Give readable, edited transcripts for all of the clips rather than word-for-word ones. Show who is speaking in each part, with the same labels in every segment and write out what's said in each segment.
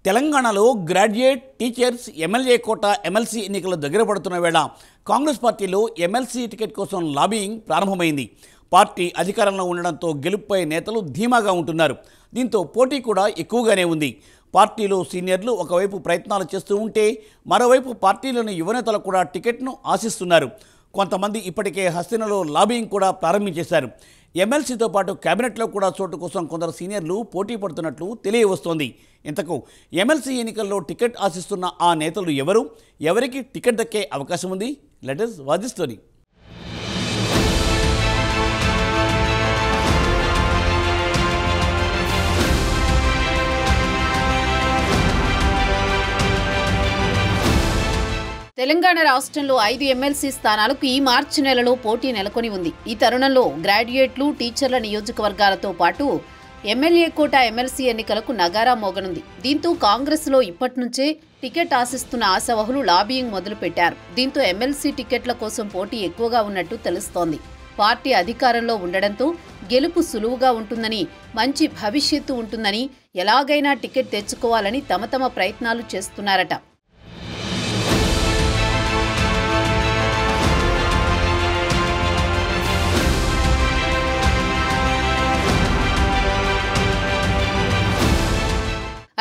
Speaker 1: తెలంగాణలో graduate teachers MLA కోట MLC ఎన్నికలు దగ్గర పడుతున్న వేళ కాంగ్రెస్ పార్టీలో ఎమ్మెల్సీ టికెట్ కోసం లాబింగ్ ప్రారంభమైంది. పార్టీ అధికారంలో ఉండడంతో గెలుపుపై నేతలు ధీమాగా ఉంటున్నారు. దీంతో పోటీ కూడా ఎక్కువగానే ఉంది. పార్టీలో సీనియర్లు ఒకవైపు ప్రయత్నాలు చేస్తూ ఉంటే మరోవైపు పార్టీలోని యువనేతలు కూడా టికెట్ను ఆశిస్తున్నారు. కొంతమంది ఇప్పటికే హస్తినలో లాబింగ్ కూడా ప్రారంభించేశారు. ఎమ్మెల్సీతో పాటు కేబినెట్లో కూడా చోటు కోసం కొందరు సీనియర్లు పోటీ పడుతున్నట్లు తెలియవస్తోంది. ఇంతకు ఎమ్మెల్సీ ఎన్నికల్లో టికెట్ ఆశిస్తున్న ఆ నేతలు ఎవరు, ఎవరికి టికెట్ దక్కే అవకాశం ఉంది? Let us watch the story.
Speaker 2: Telangana రాష్ట్రంలో 5 ఎమ్మెల్సీ స్థానాలకు ఈ మార్చి నెలలో పోటీ నెలకొని ఉంది. ఈ తరుణంలో గ్రాడ్యుయేట్లు, టీచర్ల నియోజకవర్గాలతో పాటు ఎమ్మెల్యే కోట ఎమ్మెల్సీ ఎన్నికలకు నగారా మోగనుంది. దీంతో కాంగ్రెస్లో ఇప్పటి నుంచే టికెట్ ఆశిస్తున్న ఆశావహులు లాబియింగ్ మొదలుపెట్టారు. దీంతో ఎమ్మెల్సీ టికెట్ల కోసం పోటీ ఎక్కువగా ఉన్నట్టు తెలుస్తోంది. పార్టీ అధికారంలో ఉండడంతో గెలుపు సులువుగా ఉంటుందని, మంచి భవిష్యత్తు ఉంటుందని, ఎలాగైనా టికెట్ తెచ్చుకోవాలని తమ ప్రయత్నాలు చేస్తున్నారట.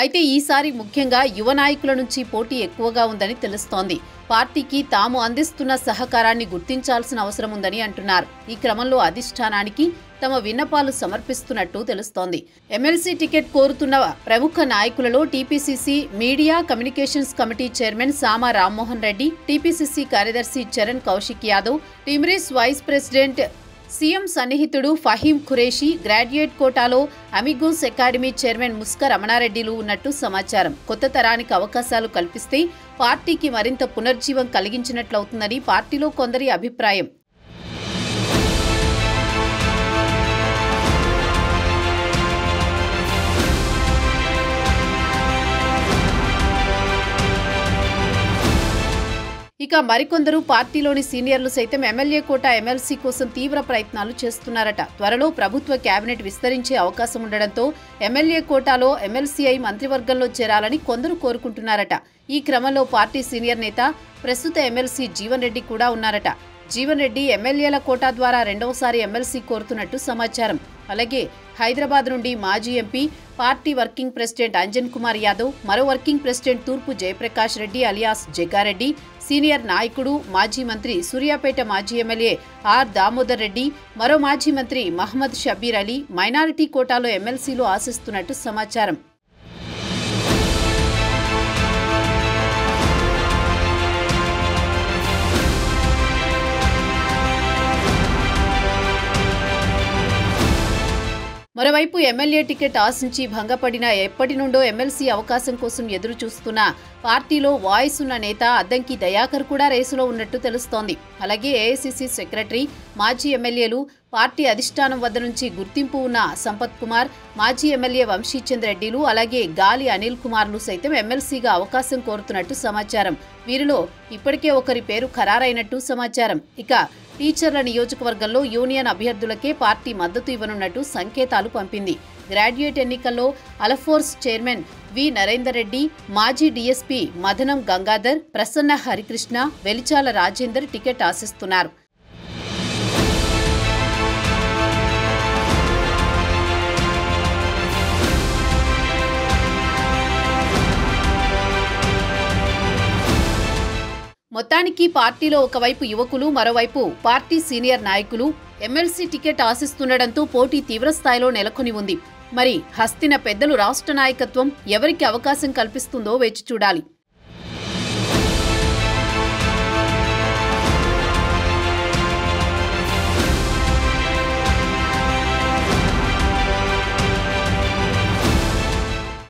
Speaker 2: అయితే ఈసారి ముఖ్యంగా యువ నాయకుల నుంచి పోటీ ఎక్కువగా ఉందని తెలుస్తోంది. పార్టీకి తాము అందిస్తున్న సహకారాన్ని గుర్తించాల్సిన అవసరం ఉందని అంటున్నారు. ఈ క్రమంలో అధిష్టానానికి తమ విన్నపాలు సమర్పిస్తున్నట్టు తెలుస్తోంది. ఎమ్మెల్సీ టికెట్ కోరుతున్న ప్రముఖ నాయకులలో TPCC media communications committee chairman Sama Rammohan Reddy, TPCC కార్యదర్శి చరణ్ కౌశిక్ యాదవ్, టీమ్రీస్ వైస్ ప్రెసిడెంట్ సీఎం సన్నిహితుడు ఫహీం ఖురేషీ, గ్రాడ్యుయేట్ కోటాలో అమిగోస్ అకాడమీ చైర్మన్ ముస్కా రమణారెడ్డిలు ఉన్నట్టు సమాచారం. కొత్త తరానికి అవకాశాలు కల్పిస్తే పార్టీకి మరింత పునర్జీవం కలిగించినట్లవుతుందని పార్టీలో కొందరి అభిప్రాయం. ఇక మరికొందరు పార్టీలోని సీనియర్లు సైతం ఎమ్మెల్యే కోట ఎమ్మెల్సీ కోసం తీవ్ర ప్రయత్నాలు చేస్తున్నారట. త్వరలో ప్రభుత్వ కేబినెట్ విస్తరించే అవకాశం ఉండడంతో ఎమ్మెల్యే కోటాలో ఎమ్మెల్సీ మంత్రివర్గంలో చేరాలని కొందరు కోరుకుంటున్నారట. ఈ క్రమంలో పార్టీ సీనియర్ నేత, ప్రస్తుత ఎమ్మెల్సీ జీవన్ రెడ్డి కూడా ఉన్నారట. జీవన్ రెడ్డి ఎమ్మెల్యేల కోటా ద్వారా రెండవసారి ఎమ్మెల్సీ కోరుతున్నట్టు సమాచారం. అలాగే హైదరాబాద్ నుండి మాజీ MP, party working president Anjan Kumar Yadav, మరో వర్కింగ్ ప్రెసిడెంట్ తూర్పు జయప్రకాష్ రెడ్డి అలియాస్ జగ్గారెడ్డి, సీనియర్ నాయకుడు మాజీ మంత్రి సూర్యాపేట మాజీ ఎమ్మెల్యే ఆర్ దామోదర్ రెడ్డి, మరో మాజీ మంత్రి మహమ్మద్ షబీర్ అలీ మైనారిటీ కోటాలో ఎమ్మెల్సీలు ఆశిస్తున్నట్టు సమాచారం. మరోవైపు ఎమ్మెల్యే టికెట్ ఆశించి భంగపడిన ఎప్పటి నుండో ఎమ్మెల్సీ అవకాశం కోసం ఎదురు చూస్తున్న పార్టీలో వాయిస్ ఉన్న నేత అద్దంకి దయాకర్ కూడా రేసులో ఉన్నట్టు తెలుస్తోంది. అలాగే ఏఐసీసీ సెక్రటరీ, మాజీ ఎమ్మెల్యేలు, పార్టీ అధిష్టానం వద్ద నుంచి గుర్తింపు ఉన్న సంపత్ కుమార్, మాజీ ఎమ్మెల్యే వంశీచంద్ రెడ్డిలు, అలాగే గాలి అనిల్ కుమార్లు సైతం ఎమ్మెల్సీగా అవకాశం కోరుతున్నట్టు సమాచారం. వీరిలో ఇప్పటికే ఒకరి పేరు ఖరారైనట్టు సమాచారం. ఇక టీచర్ల నియోజకవర్గంలో యూనియన్ అభ్యర్థులకే పార్టీ మద్దతు ఇవ్వనున్నట్టు సంకేతాలు పంపింది. గ్రాడ్యుయేట్ ఎన్నికల్లో అలఫోర్స్ చైర్మన్ వి నరేందర్ రెడ్డి, మాజీ డీఎస్పీ మదనం గంగాధర్, ప్రసన్న హరికృష్ణ, వెలిచాల రాజేందర్ టికెట్ ఆశిస్తున్నారు. మొత్తానికి పార్టీలో ఒకవైపు యువకులు, మరోవైపు పార్టీ సీనియర్ నాయకులు ఎమ్మెల్సీ టికెట్ ఆశిస్తుండడంతో పోటీ తీవ్రస్థాయిలో నెలకొని ఉంది. మరి హస్తిన పెద్దలు రాష్ట్ర నాయకత్వం ఎవరికి అవకాశం కల్పిస్తుందో వేచి చూడాలి.